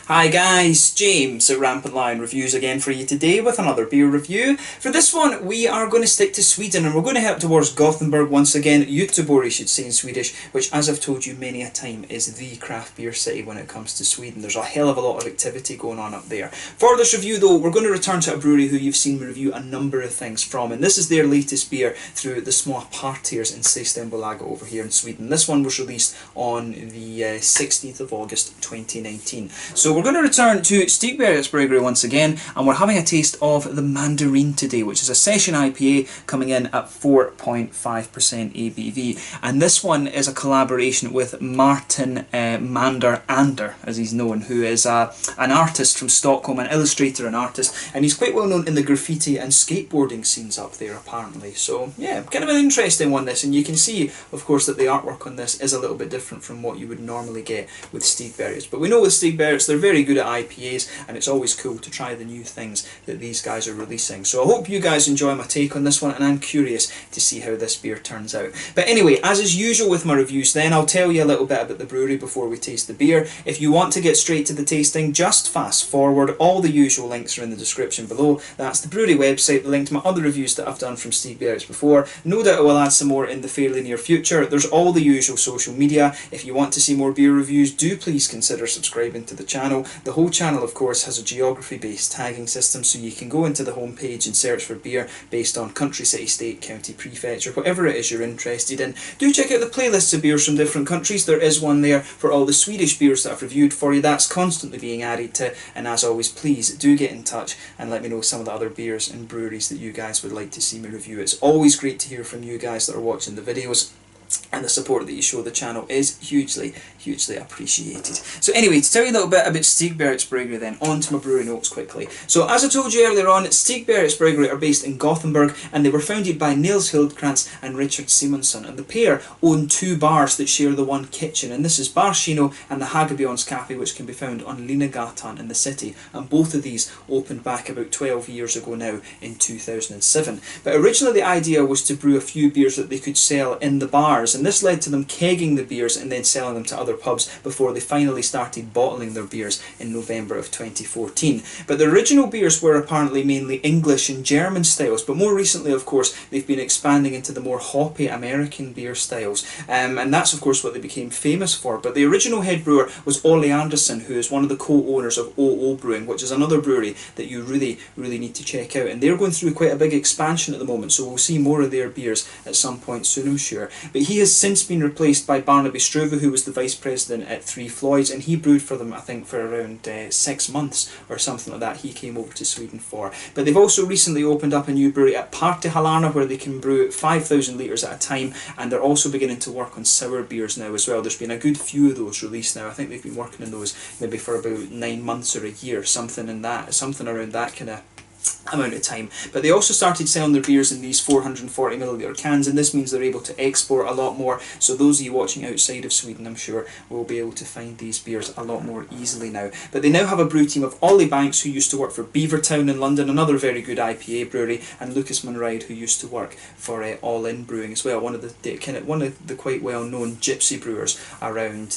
Hi guys, James at RampantLionReviews again for you today with another beer review. For this one we are going to stick to Sweden and we're going to head towards Gothenburg once again, Göteborg you should say in Swedish, which as I've told you many a time is the craft beer city when it comes to Sweden. There's a hell of a lot of activity going on up there. For this review though, we're going to return to a brewery who you've seen me review a number of things from, and this is their latest beer through the Små Partiers in Stigbergets over here in Sweden. This one was released on the 16th of August 2019. So we're going to return to Stigbergets Bryggeri once again, and we're having a taste of the Mandareen today, which is a session IPA coming in at 4.5% ABV. And this one is a collaboration with Martin Mandareen, as he's known, who is an artist from Stockholm, an illustrator and artist, and he's quite well known in the graffiti and skateboarding scenes up there apparently. So yeah, kind of an interesting one this, and you can see of course that the artwork on this is a little bit different from what you would normally get with Stigbergets. But we know with Stigbergets they're very good at IPAs, and it's always cool to try the new things that these guys are releasing. So I hope you guys enjoy my take on this one, and I'm curious to see how this beer turns out. But anyway, as is usual with my reviews then, I'll tell you a little bit about the brewery before we taste the beer. If you want to get straight to the tasting, just fast forward. All the usual links are in the description below. That's the brewery website, the link to my other reviews that I've done from Stigbergets before. No doubt I will add some more in the fairly near future. There's all the usual social media. If you want to see more beer reviews, do please consider subscribing to the channel. The whole channel of course has a geography based tagging system, so you can go into the home page and search for beer based on country, city, state, county, prefecture, whatever it is you're interested in. Do check out the playlists of beers from different countries. There is one there for all the Swedish beers that I've reviewed for you. That's constantly being added to, and as always please do get in touch and let me know some of the other beers and breweries that you guys would like to see me review. It's always great to hear from you guys that are watching the videos, and the support that you show the channel is hugely appreciated. So anyway, to tell you a little bit about Stigbergets Bryggeri then, on to my brewery notes quickly. So as I told you earlier on, Stigbergets Bryggeri are based in Gothenburg, and they were founded by Nils Hildkrantz and Richard Simonsson, and the pair own two bars that share the one kitchen, and this is Bar Kino and the Hagebjörns Cafe, which can be found on Linnegatan in the city, and both of these opened back about 12 years ago now in 2007. But originally the idea was to brew a few beers that they could sell in the bars, and this led to them kegging the beers and then selling them to other pubs before they finally started bottling their beers in November of 2014. But the original beers were apparently mainly English and German styles, but more recently of course they've been expanding into the more hoppy American beer styles, and that's of course what they became famous for. But the original head brewer was Ole Anderson, who is one of the co-owners of OO Brewing, which is another brewery that you really need to check out, and they're going through quite a big expansion at the moment, so we'll see more of their beers at some point soon I'm sure. But he has since been replaced by Barnaby Struve, who was the vice president at Three Floyds, and he brewed for them I think for around 6 months or something like that. He came over to Sweden for. But they've also recently opened up a new brewery at Partihallarna where they can brew 5,000 litres at a time, and they're also beginning to work on sour beers now as well. There's been a good few of those released now. I think they've been working on those maybe for about 9 months or a year, something around that kind of amount of time. But they also started selling their beers in these 440ml cans, and this means they're able to export a lot more, so those of you watching outside of Sweden I'm sure will be able to find these beers a lot more easily now. But they now have a brew team of Ollie Banks, who used to work for Beavertown in London, another very good IPA brewery, and Lucas Munride, who used to work for All In Brewing as well, one of the quite well known gypsy brewers around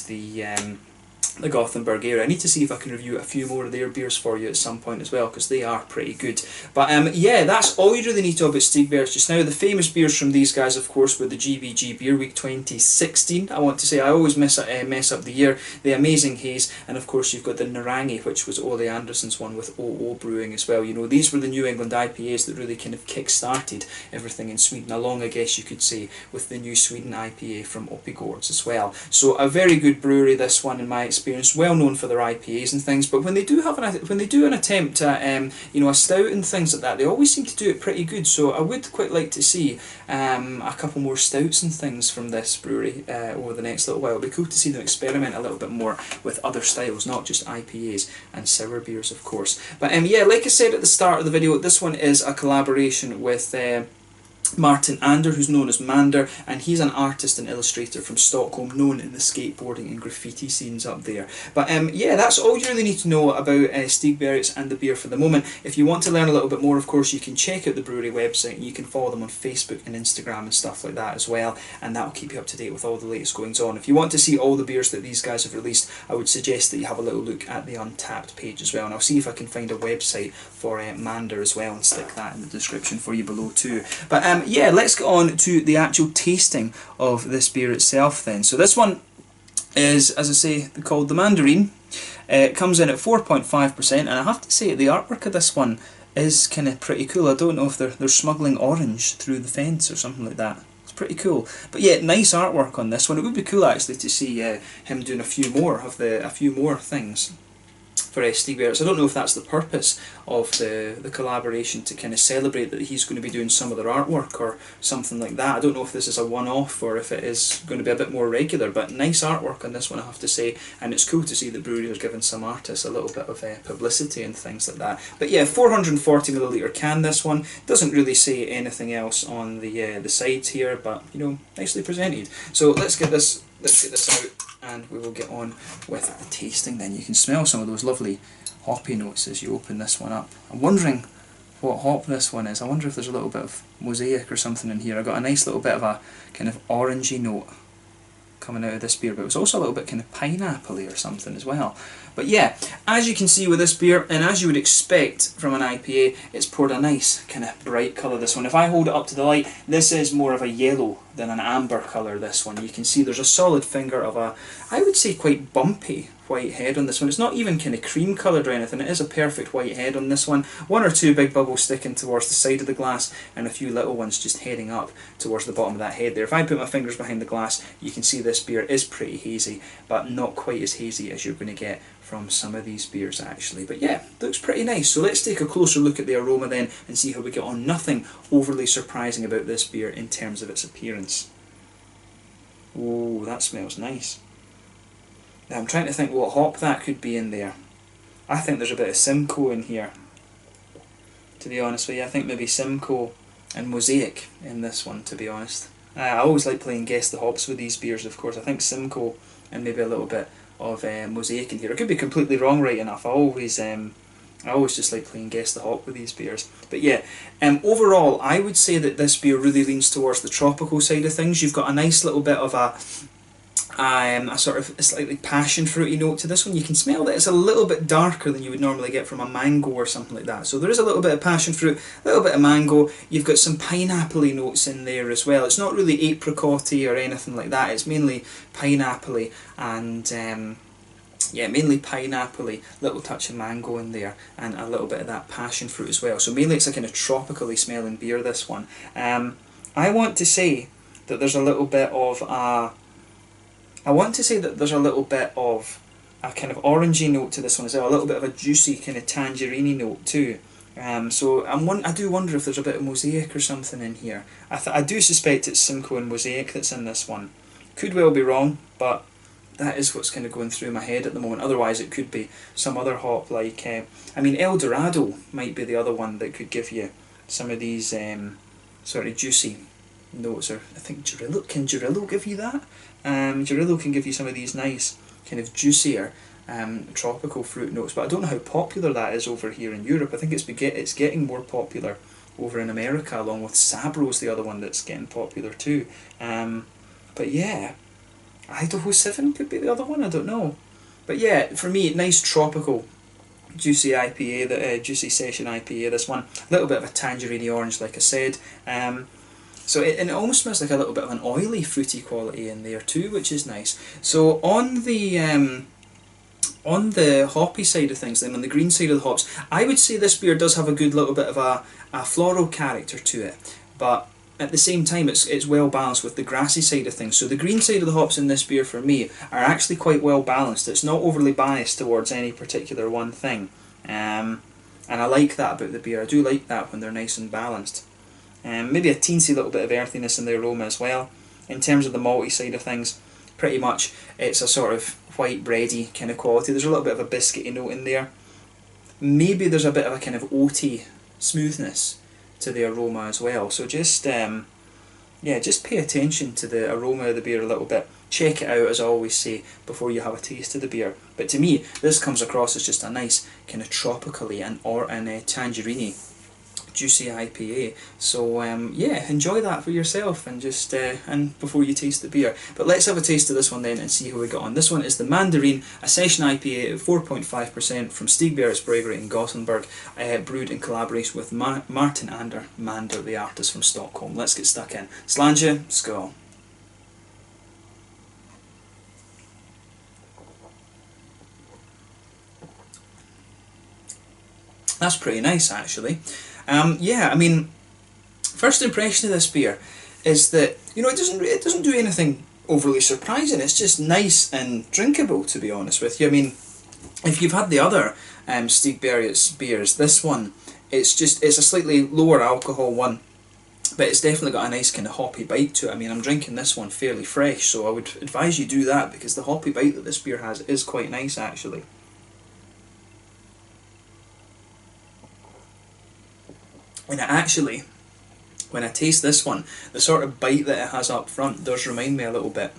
the Gothenburg area. I need to see if I can review a few more of their beers for you at some point as well, because they are pretty good. But yeah, that's all you really need to know about Stigbergets just now. The famous beers from these guys of course were the GBG Beer Week 2016, I want to say. I always mess up the year. The Amazing Haze, and of course you've got the Narangi, which was Ole Anderson's one with OO Brewing as well. You know, these were the New England IPAs that really kind of kick-started everything in Sweden, along I guess you could say with the New Sweden IPA from Uppigårds as well. So a very good brewery this one in my experience, well known for their IPAs and things, but when they do an attempt at you know, a stout and things like that, they always seem to do it pretty good. So I would quite like to see a couple more stouts and things from this brewery over the next little while. It'd be cool to see them experiment a little bit more with other styles, not just IPAs and sour beers of course. But yeah, like I said at the start of the video, this one is a collaboration with Martin Ander, who's known as Mander, and he's an artist and illustrator from Stockholm, known in the skateboarding and graffiti scenes up there. But yeah, that's all you really need to know about Stigbergets and the beer for the moment. If you want to learn a little bit more, of course, you can check out the brewery website, and you can follow them on Facebook and Instagram and stuff like that as well, and that'll keep you up to date with all the latest goings on. If you want to see all the beers that these guys have released, I would suggest that you have a little look at the Untappd page as well, and I'll see if I can find a website for Mander as well and stick that in the description for you below too. But yeah, let's get on to the actual tasting of this beer itself then. So this one is, as I say, called the Mandareen. It comes in at 4.5%, and I have to say the artwork of this one is kind of pretty cool. I don't know if they're smuggling orange through the fence or something like that. It's pretty cool. But yeah, nice artwork on this one. It would be cool actually to see him doing a few more things for Stigbergets. I don't know if that's the purpose of the collaboration, to kind of celebrate that he's going to be doing some of their artwork or something like that. I don't know if this is a one-off or if it is going to be a bit more regular, but nice artwork on this one, I have to say, and it's cool to see the brewery is giving some artists a little bit of publicity and things like that. But yeah, 440ml can, this one. Doesn't really say anything else on the sides here, but you know, nicely presented. So let's get this out, and we will get on with the tasting then. You can smell some of those lovely hoppy notes as you open this one up. I'm wondering what hop this one is. I wonder if there's a little bit of mosaic or something in here. I got a nice little bit of a kind of orangey note coming out of this beer, but it was also a little bit kind of pineapple-y or something as well. But yeah, as you can see with this beer, and as you would expect from an IPA, it's poured a nice kind of bright colour, this one. If I hold it up to the light, this is more of a yellow than an amber colour, this one. You can see there's a solid finger of a, I would say, quite bumpy white head on this one. It's not even kind of cream coloured or anything, it is a perfect white head on this one. One or two big bubbles sticking towards the side of the glass, and a few little ones just heading up towards the bottom of that head there. If I put my fingers behind the glass, you can see this beer is pretty hazy, but not quite as hazy as you're going to get from some of these beers actually. But yeah, looks pretty nice. So let's take a closer look at the aroma then and see how we get on. Nothing overly surprising about this beer in terms of its appearance. Oh, that smells nice. Now I'm trying to think what hop that could be in there. I think there's a bit of Simcoe in here, to be honest with you. I think maybe Simcoe and Mosaic in this one, to be honest. I always like playing guess the hops with these beers, of course. I think Simcoe and maybe a little bit of Mosaic in here. I could be completely wrong, right enough. I always just like playing guess the hop with these beers. But yeah, overall I would say that this beer really leans towards the tropical side of things. You've got a nice little bit of a sort of a slightly passion fruity note to this one. You can smell that it's a little bit darker than you would normally get from a mango or something like that. So there is a little bit of passion fruit, a little bit of mango. You've got some pineapple-y notes in there as well. It's not really apricot-y or anything like that. It's mainly pineapple-y and yeah, mainly pineapple-y, little touch of mango in there, and a little bit of that passion fruit as well. So mainly it's a kind of tropically smelling beer, this one. I want to say that there's a little bit of a kind of orangey note to this one as well, a little bit of a juicy kind of tangerine note too. So I do wonder if there's a bit of Mosaic or something in here. I do suspect it's Simcoe and Mosaic that's in this one. Could well be wrong, but that is what's kind of going through my head at the moment. Otherwise it could be some other hop like, I mean, El Dorado might be the other one that could give you some of these sort of juicy notes, or I think Girillo, can Girillo give you that? Girillo can give you some of these nice kind of juicier tropical fruit notes, but I don't know how popular that is over here in Europe. I think it's getting more popular over in America, along with Sabro's the other one that's getting popular too. But yeah, Idaho 7 could be the other one, I don't know. But yeah, for me, nice tropical juicy IPA, juicy session IPA, this one. A little bit of a tangerine orange, like I said. So it almost smells like a little bit of an oily, fruity quality in there too, which is nice. So on the hoppy side of things, then on the green side of the hops, I would say this beer does have a good little bit of a floral character to it, but at the same time it's well balanced with the grassy side of things. So the green side of the hops in this beer for me are actually quite well balanced. It's not overly biased towards any particular one thing, and I like that about the beer. I do like that when they're nice and balanced. Maybe a teensy little bit of earthiness in the aroma as well. In terms of the malty side of things, pretty much it's a sort of white bready kind of quality. There's a little bit of a biscuity note in there. Maybe there's a bit of a kind of oaty smoothness to the aroma as well. So just yeah, just pay attention to the aroma of the beer a little bit. Check it out, as I always say, before you have a taste of the beer. But to me, this comes across as just a nice kind of tropically and tangerine juicy IPA. So yeah, enjoy that for yourself, and just and before you taste the beer. But let's have a taste of this one then and see how we got on. This one is the Mandareen, a session IPA at 4.5% from Stigbergets Bryggeri in Gothenburg, brewed in collaboration with Martin Mander, the artist from Stockholm. Let's get stuck in. Slange, skål. That's pretty nice, actually. Yeah, I mean, first impression of this beer is that, you know, it doesn't do anything overly surprising. It's just nice and drinkable, to be honest with you. I mean, if you've had the other Stigbergets beers, this one, it's a slightly lower alcohol one, but it's definitely got a nice kind of hoppy bite to it. I mean, I'm drinking this one fairly fresh, so I would advise you do that, because the hoppy bite that this beer has is quite nice, actually. And actually, when I taste this one, the sort of bite that it has up front does remind me a little bit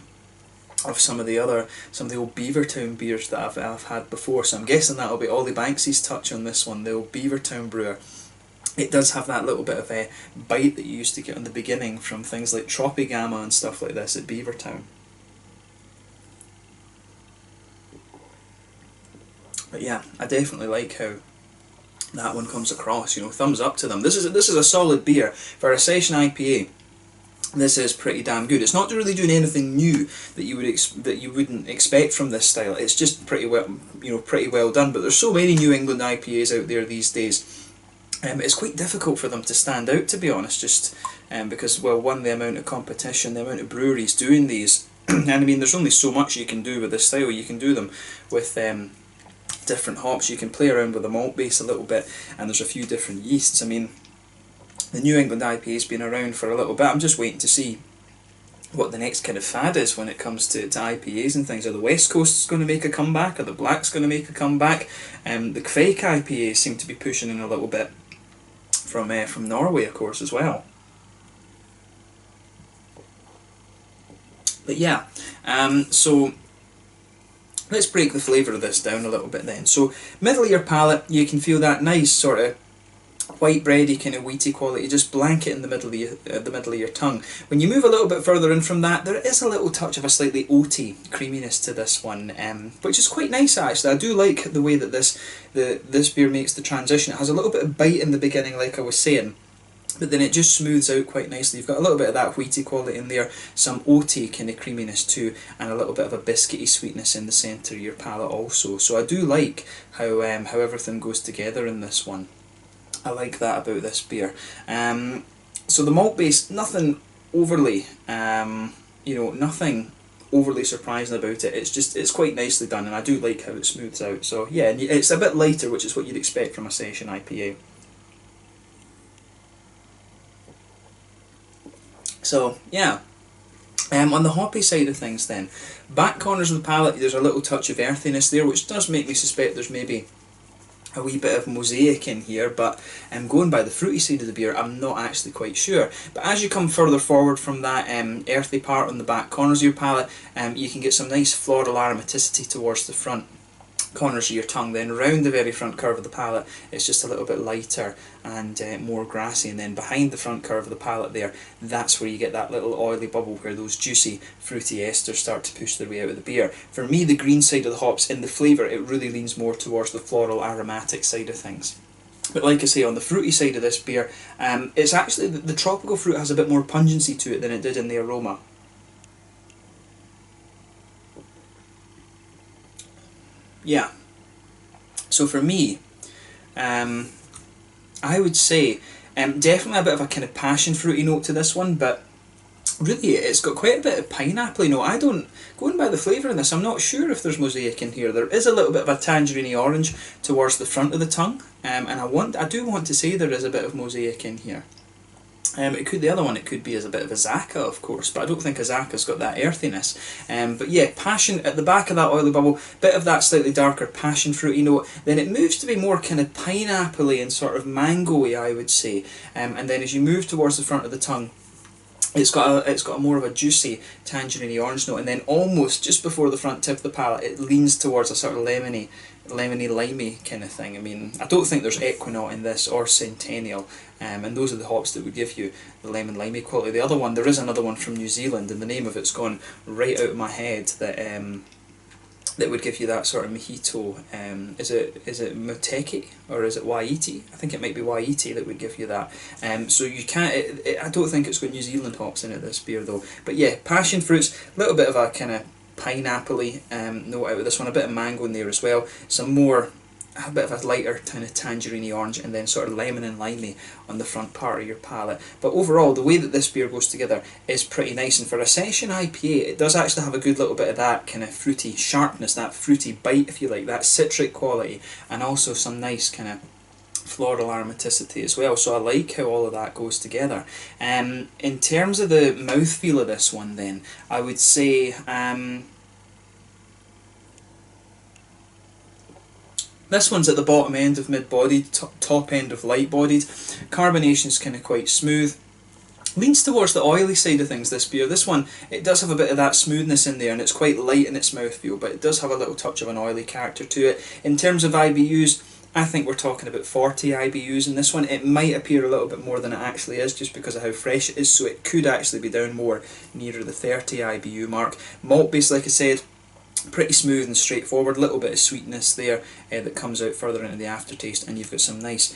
of some of the old Beavertown beers that I've had before. So I'm guessing that'll be Ollie Banksy's touch on this one, the old Beavertown brewer. It does have that little bit of a bite that you used to get in the beginning from things like Tropicana and stuff like this at Beavertown. But yeah, I definitely like how that one comes across. You know, thumbs up to them. This is a solid beer for a session IPA. This is pretty damn good. It's not really doing anything new that you wouldn't expect from this style. It's just pretty well done. But there's so many New England IPAs out there these days. It's quite difficult for them to stand out, to be honest. Just because, well, one, the amount of competition, the amount of breweries doing these, and I mean, there's only so much you can do with this style. You can do them with different hops, you can play around with the malt base a little bit, and there's a few different yeasts. I mean, the New England IPA's been around for a little bit. I'm just waiting to see what the next kind of fad is when it comes to IPAs and things. Are the West Coast's going to make a comeback? Are the Black's going to make a comeback? The fake IPAs seem to be pushing in a little bit from Norway, of course, as well. But yeah, so let's break the flavour of this down a little bit then. So, middle of your palate, you can feel that nice sort of white bready kind of wheaty quality, just blanket in the middle of your tongue. When you move a little bit further in from that, there is a little touch of a slightly oaty creaminess to this one, which is quite nice actually. I do like the way that this beer makes the transition. It has a little bit of bite in the beginning, like I was saying, but then it just smooths out quite nicely. You've got a little bit of that wheaty quality in there, some oaty kind of creaminess too, and a little bit of a biscuity sweetness in the centre of your palate also. So I do like how everything goes together in this one. I like that about this beer. So the malt base, nothing overly, nothing overly surprising about it. It's quite nicely done, and I do like how it smooths out. So yeah, and it's a bit lighter, which is what you'd expect from a session IPA. So yeah, on the hoppy side of things then, back corners of the palate, there's a little touch of earthiness there, which does make me suspect there's maybe a wee bit of mosaic in here, but going by the fruity side of the beer, I'm not actually quite sure. But as you come further forward from that earthy part on the back corners of your palate, you can get some nice floral aromaticity towards the front corners of your tongue. Then round the very front curve of the palate, it's just a little bit lighter and more grassy, and then behind the front curve of the palate there, that's where you get that little oily bubble where those juicy fruity esters start to push their way out of the beer. For me, the green side of the hops in the flavour, it really leans more towards the floral aromatic side of things. But like I say, on the fruity side of this beer, it's actually the tropical fruit has a bit more pungency to it than it did in the aroma. Yeah, so for me, I would say definitely a bit of a kind of passion fruity note to this one, but really it's got quite a bit of pineapple note. Going by the flavour in this, I'm not sure if there's mosaic in here. There is a little bit of a tangerine orange towards the front of the tongue, and I do want to say there is a bit of mosaic in here. It could, the other one it could be as a bit of a Zaka, of course, but I don't think a Zaka's got that earthiness. But yeah, passion at the back of that oily bubble, bit of that slightly darker passion fruity note. Then it moves to be more kind of pineapple-y and sort of mango-y, I would say. And then as you move towards the front of the tongue, it's got a more of a juicy tangerine orange note, and then almost just before the front tip of the palate, it leans towards a sort of lemony, limey kind of thing. I mean, I don't think there's Equinaut in this or Centennial, and those are the hops that would give you the lemon limey quality. The other one, there is another one from New Zealand, and the name of it's gone right out of my head, that would give you that sort of mojito. Is it Moteki or is it Waiti? I think it might be Waiti that would give you that. So you can't. I don't think it's got New Zealand hops in it, this beer though. But yeah, passion fruits, a little bit of a kind of pineapple-y note out of this one, a bit of mango in there as well. A bit of a lighter kind of tangerine orange, and then sort of lemon and limey on the front part of your palate. But overall, the way that this beer goes together is pretty nice, and for a session IPA, it does actually have a good little bit of that kind of fruity sharpness, that fruity bite, if you like, that citric quality, and also some nice kind of floral aromaticity as well. So I like how all of that goes together. In terms of the mouthfeel of this one, then I would say this one's at the bottom end of mid-bodied, top end of light-bodied. Carbonation's kind of quite smooth. Leans towards the oily side of things, this beer. This one, it does have a bit of that smoothness in there, and it's quite light in its mouthfeel, but it does have a little touch of an oily character to it. In terms of IBUs, I think we're talking about 40 IBUs in this one. It might appear a little bit more than it actually is, just because of how fresh it is, so it could actually be down more nearer the 30 IBU mark. Malt base, like I said, pretty smooth and straightforward, little bit of sweetness there that comes out further into the aftertaste, and you've got some nice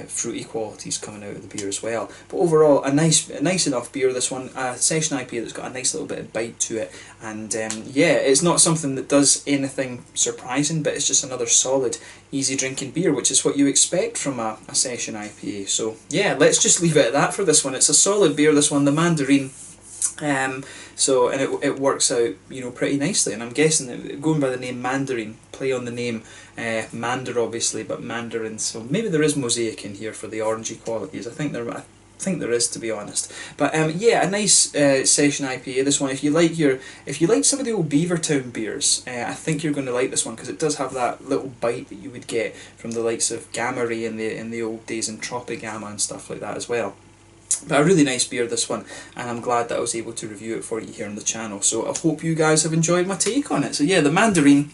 fruity qualities coming out of the beer as well. But overall, a nice enough beer, this one. A session IPA that's got a nice little bit of bite to it, and yeah, it's not something that does anything surprising, but it's just another solid, easy drinking beer, which is what you expect from a session IPA. So yeah, let's just leave it at that for this one. It's a solid beer, this one, the Mandareen. And it works out, you know, pretty nicely, and I'm guessing that going by the name Mandareen, play on the name Mandar obviously, but Mandarin, so maybe there is mosaic in here for the orangey qualities. I think there is, to be honest. But yeah, a nice session IPA, this one. If you like some of the old Beavertown beers, I think you're going to like this one, because it does have that little bite that you would get from the likes of Gamma Ray in the old days, and Tropicana and stuff like that as well. But a really nice beer, this one, and I'm glad that I was able to review it for you here on the channel. So I hope you guys have enjoyed my take on it. So yeah, the Mandareen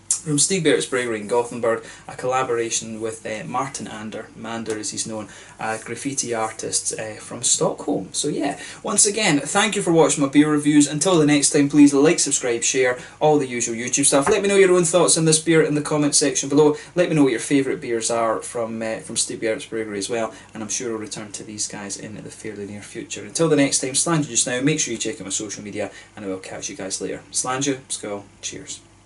from Stigbergets Bryggeri in Gothenburg, a collaboration with Martin Mander as he's known, a graffiti artist from Stockholm. So yeah, once again, thank you for watching my beer reviews. Until the next time, please like, subscribe, share, all the usual YouTube stuff. Let me know your own thoughts on this beer in the comment section below. Let me know what your favourite beers are from Stigbergets Bryggeri as well, and I'm sure I'll return to these guys in the fairly near future. Until the next time, Slàinte just now, make sure you check out my social media, and I will catch you guys later. Slàinte, skål, cheers.